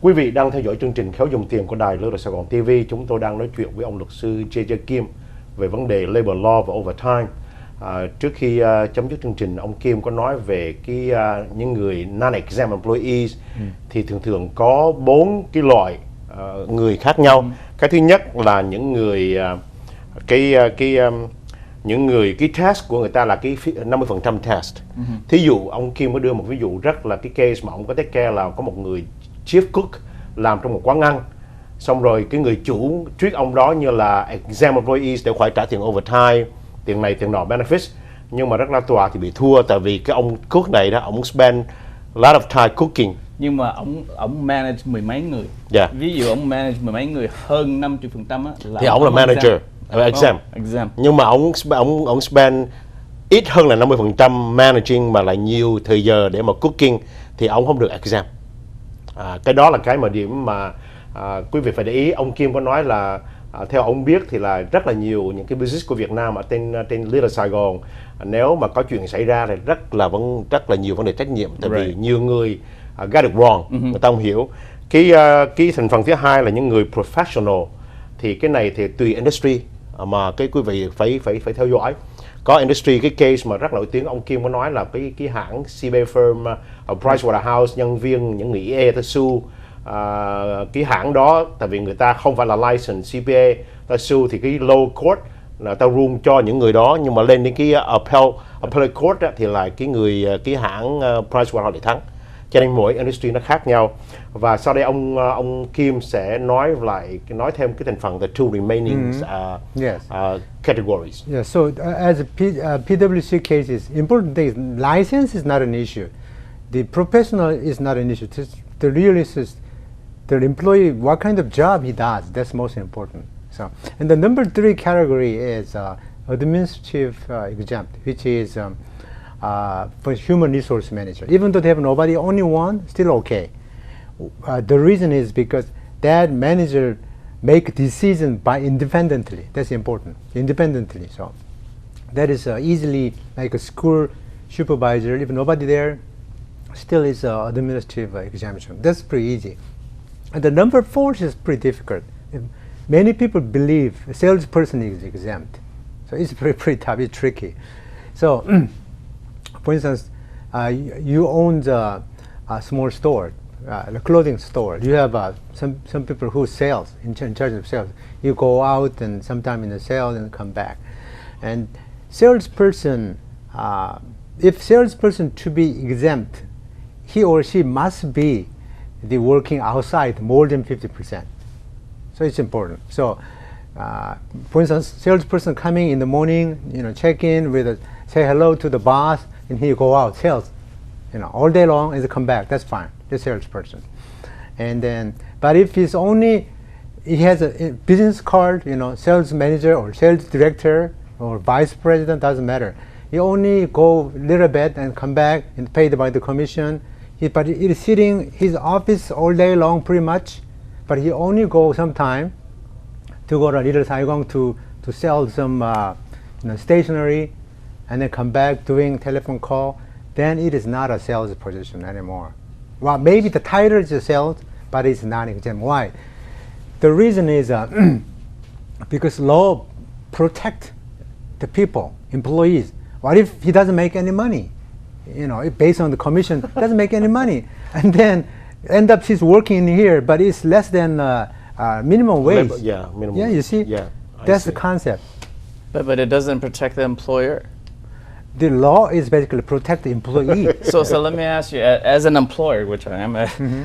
Quý vị đang theo dõi chương trình Khéo Dùng Tiền của Đài Lưỡi Đài Sài Gòn TV. Chúng tôi đang nói chuyện với ông luật sư J.J. Kim về vấn đề labor law và overtime. Trước khi chấm dứt chương trình, ông Kim có nói về những người non-exempt employees thì thường có 4 cái loại người khác nhau. Cái thứ nhất là những người những người cái test của người ta là cái 50% test. Thí dụ ông Kim có đưa một ví dụ rất là cái case mà ông có take care là có một người chief cook làm trong một quán ăn, xong rồi cái người chủ treat ông đó như là exempt employees để phải trả tiền overtime, tiền này tiền nọ benefits, nhưng mà rất là tòa thì bị thua tại vì cái ông cook này đó, ông spend a lot of time cooking. Nhưng mà ông manage mười mấy người. Ví dụ ông manage mười mấy người hơn 50% á thì ông là manager exempt. Nhưng mà ông spend ít hơn là 50% managing mà lại nhiều thời giờ để mà cooking thì ông không được exempt. Cái đó là cái mà điểm mà quý vị phải để ý. Ông Kim có nói là theo ông biết thì là rất là nhiều những cái business của Việt Nam ở trên Lưỡi Đài Sài Gòn, nếu mà có chuyện xảy ra thì rất là nhiều vấn đề trách nhiệm, tại vì nhiều người got it wrong, người ta không hiểu. Cái thành phần thứ hai là những người professional, thì cái này thì tùy industry mà cái quý vị phải theo dõi. Có industry cái case mà rất nổi tiếng, ông Kim có nói là cái hãng CPA firm Pricewaterhouse, nhân viên những người EA ta sue cái hãng đó tại vì người ta không phải là license CPA, ta sue thì cái low court là ta rule cho những người đó, nhưng mà lên đến cái appellate court đó, thì là cái hãng Pricewaterhouse để thắng. Cho nên mỗi industry nó khác nhau. Và sau đây ông Kim sẽ nói thêm cái thành phần the two remaining categories. Yeah, so as PwC cases, important thing is license is not an issue. The professional is not an issue. The real issue is the employee, what kind of job he does. That's most important. So, and the number 3 category is administrative exempt, which is for human resource manager. Even though they have nobody, only one, still okay. The reason is because that manager make decision independently. That's important, independently. So that is easily like a school supervisor. If nobody there, still is administrative exemption. That's pretty easy. And the number 4 is pretty difficult. Many people believe a salesperson is exempt. So it's pretty tough, it's tricky. So for instance, you own a small store, a clothing store. You have some people who sales, in charge of sales. You go out and sometime in the sales and come back. And salesperson, if salesperson to be exempt, he or she must be working outside more than 50%. So it's important. So for instance, salesperson coming in the morning, check in say hello to the boss, and he go out sales, all day long and come back. That's fine. The salesperson. And then, but if he has a business card, sales manager or sales director or vice president, doesn't matter. He only go a little bit and come back and paid by the commission. But he's sitting his office all day long pretty much, but he only go sometime to go to Little Saigon to sell some stationery, and then come back doing telephone call. Then it is not a sales position anymore. Well, maybe the title is a sales, but it's not exempt. Why? The reason is because law protect the people, employees. What if he doesn't make any money? Based on the commission, doesn't make any money, and then end up he's working in here, but it's less than minimum wage. Minimum. Yeah, you see. Yeah, that's the concept. But it doesn't protect the employer. The law is basically protect the employee. So let me ask you, as an employer, which I am,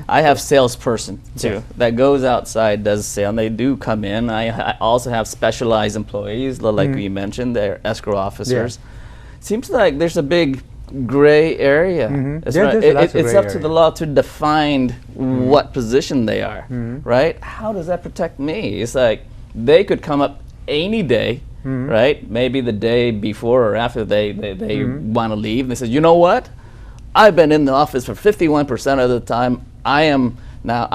I have salesperson too that goes outside, does sale, and they do come in. I also have specialized employees, like you mentioned, they're escrow officers. Seems like there's a big gray area. It's up to the law to define what position they are, right? How does that protect me? It's like they could come up any day, right? Maybe the day before or after they want to leave. And they say, you know what? I've been in the office for 51% of the time. I'm going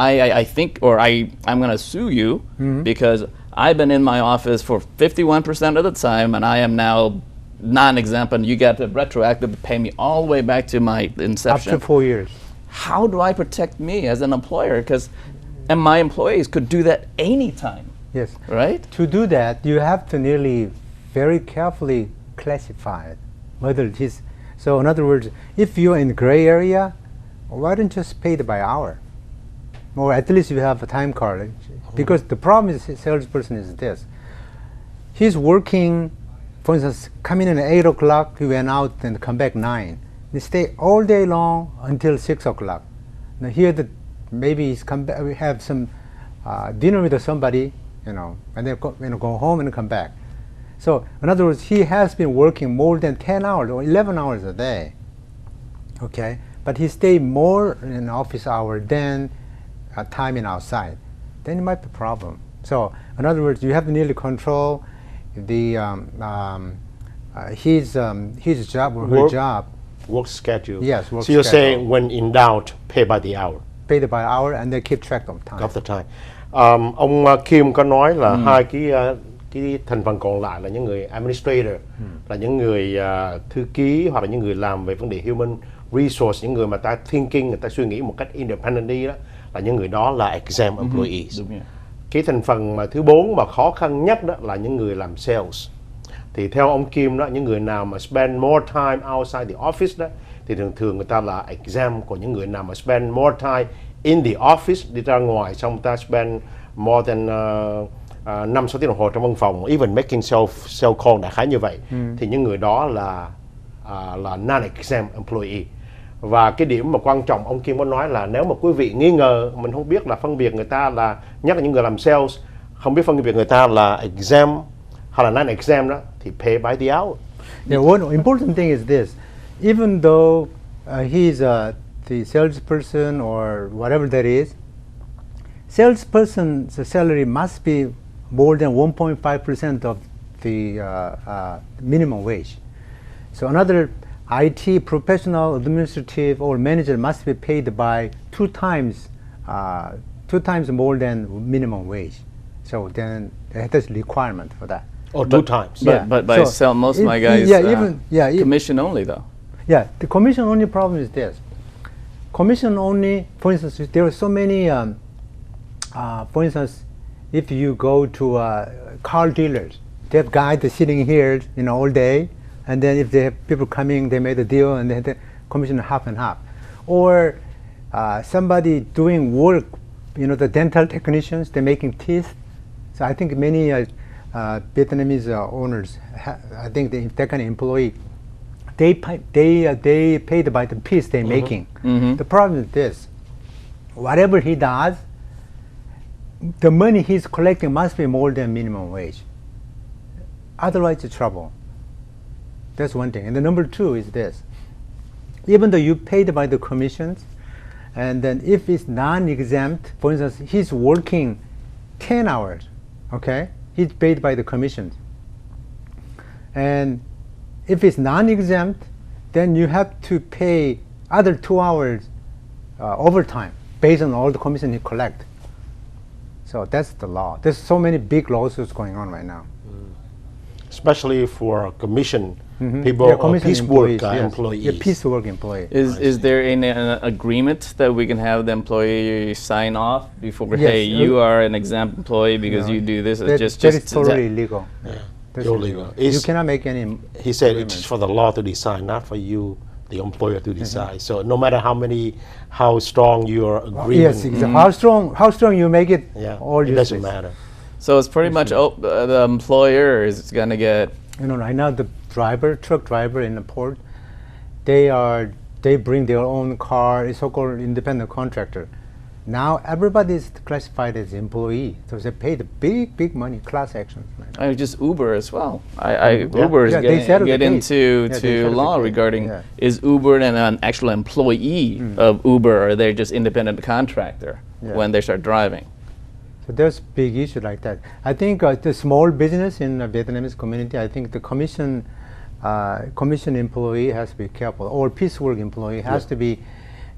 to sue you because I've been in my office for 51% of the time, and I am now non-exempt, and you got to retroactive pay me all the way back to my inception. Up to 4 years. How do I protect me as an employer? Because And my employees could do that anytime, Yes. right? To do that, you have to nearly very carefully classify it, whether it is. So in other words, if you're in the gray area, why don't you just pay it by hour? Or at least you have a time card. Because the problem is, salesperson is this. He's working, for instance, coming in at 8 o'clock, he went out and come back 9. They stay all day long until 6 o'clock. Now here, maybe he's come back, we have some dinner with somebody, and then go home and come back. So in other words, he has been working more than 10 hours or 11 hours a day. Okay, but he stay more in office hour than time in outside. Then it might be a problem. So in other words, you have to nearly control the his job or her job. Work schedule. Yes, work so you're schedule. saying when in doubt, pay by the hour. Pay it by hour and then keep track of time. Of the time. Ông Kim có nói là hai cái thành phần còn lại là những người administrator, là những người thư ký hoặc là những người làm về vấn đề human resource, những người mà ta thinking, người ta suy nghĩ một cách independently đó, là những người đó là exempt employees. Đúng rồi. Cái thành phần mà thứ 4 mà khó khăn nhất đó là những người làm sales. Thì theo ông Kim đó, những người nào mà spend more time outside the office đó, thì thường người ta là exempt, của những người nào mà spend more time in the office, đi ra ngoài xong ta spend more than 5-6 tiếng đồng hồ trong văn phòng, even making sell call đại khái như vậy, thì những người đó là non-exempt employee. Và cái điểm mà quan trọng ông Kim có nói là nếu mà quý vị nghi ngờ mình không biết là phân biệt người ta là, nhất là những người làm sales, không biết phân biệt người ta là exempt hay là non-exempt đó, thì pay by the hour. Yeah, one important thing is this: even though he's the salesperson or whatever that is, salesperson's salary must be more than 1.5% of the minimum wage. So another IT professional, administrative, or manager must be paid by two times more than minimum wage. So then there's a requirement for that. Or two times. But most of my guys, commission only though. Yeah, the commission only problem is this. Commission only, for instance, there are so many, for instance, if you go to car dealers, they have guys sitting here, all day, and then if they have people coming, they made a deal, and then the commission half and half. Or somebody doing work, the dental technicians, they're making teeth. So I think many Vietnamese owners, I think that kind of employee, they paid by the piece they're making. The problem is this: whatever he does, the money he's collecting must be more than minimum wage. Otherwise, it's trouble. That's one thing. And the number two is this: even though you paid by the commissions, and then if it's non-exempt, for instance, he's working 10 hours, okay? He's paid by the commissions. And if it's non-exempt, then you have to pay other 2 hours overtime based on all the commission you collect. So that's the law. There's so many big lawsuits going on right now. Especially for commission people or piecework employees. Yeah, piecework employees. Is there an agreement that we can have the employee sign off before? Yes, Hey, you are an exempt employee because you do this. That is totally illegal. Yeah. That's Totally illegal. illegal. You cannot make any. He said agreement. it's for the law to decide, not for you, the employer, to decide. So no matter how strong your agreement, Yes, exactly. How strong you make it, all it doesn't matter. So it's pretty much the employer is going to get. Right now the truck driver in the port, they bring their own car. It's so-called independent contractor. Now everybody is classified as employee, so they pay the big money, class actions. Just Uber as well. Uber is get into law regarding is Uber an actual employee of Uber, or they're just independent contractor when they start driving. So there's big issue like that. I think the small business in the Vietnamese community, I think the commission employee has to be careful, or piecework employee has to be,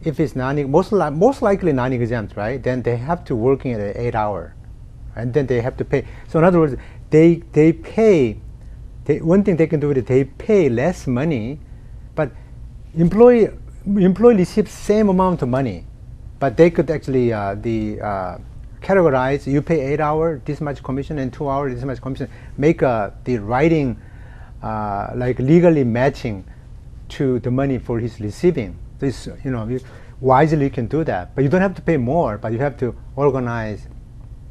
if it's most likely non-exempt, right? Then they have to working at 8 hour, and then they have to pay. So in other words, they pay. One thing they can do is they pay less money, but employee receives same amount of money, but they could actually categorize. You pay 8 hours, this much commission, and 2 hours, this much commission. Make the writing like legally matching to the money for his receiving. This, you know, wisely you can do that, but you don't have to pay more. But you have to organize,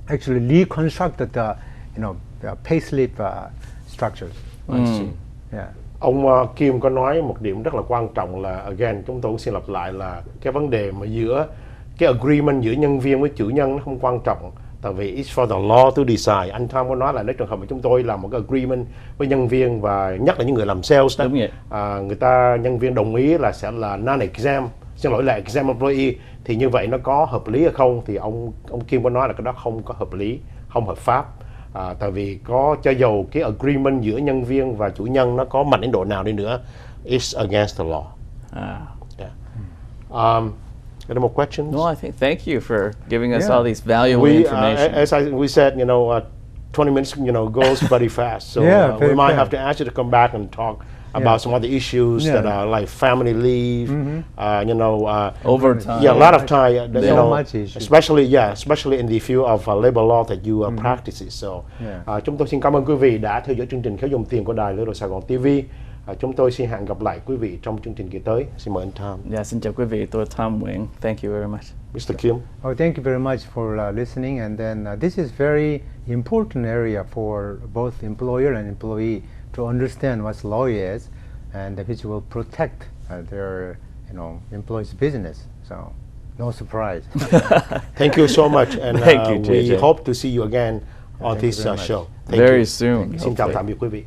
actually reconstruct the, you know, pay slip structures. Yeah. Ông Kim có nói một điểm rất là quan trọng là, again, chúng tôi cũng xin lặp lại là cái vấn đề mà giữa cái agreement giữa nhân viên với chủ nhân nó không quan trọng, tại vì it's for the law to decide. Anh Tom có nói là nếu trường hợp mà chúng tôi làm một cái agreement với nhân viên, và nhất là những người làm sales đó, người ta, nhân viên đồng ý là sẽ là non-exempt, xin lỗi là exempt employee, thì như vậy nó có hợp lý hay không? Thì ông Kim có nói là cái đó không có hợp lý, không hợp pháp. Tại vì có cho dầu cái agreement giữa nhân viên và chủ nhân nó có mạnh đến độ nào đi nữa, it's against the law. Any more questions? No, I think thank you for giving us all these valuable information. As we said, 20 minutes, goes very fast. So we might have to ask you to come back and talk about some other issues that are like family leave, overtime. Yeah, a lot of time. Much issues. Especially in the field of labor law that you practice. So, chúng tôi xin cảm ơn quý vị đã theo dõi chương trình Khéo Dùng Tiền của Đài Lữ Đoàn Sài Gòn TV. Chúng tôi xin hẹn gặp lại quý vị trong chương trình kỳ tới. Xin mời anh Tom. Yeah, xin chào quý vị. Tôi Tom Nguyen. Thank you very much. Mr. Kim. Oh, thank you very much for listening. And then this is very important area for both employer and employee to understand what law is, and which will protect their employees' business. So, no surprise. Thank you so much, and Thank you, we JJ. hope to see you again on this show. Very soon. Xin chào tạm biệt quý vị.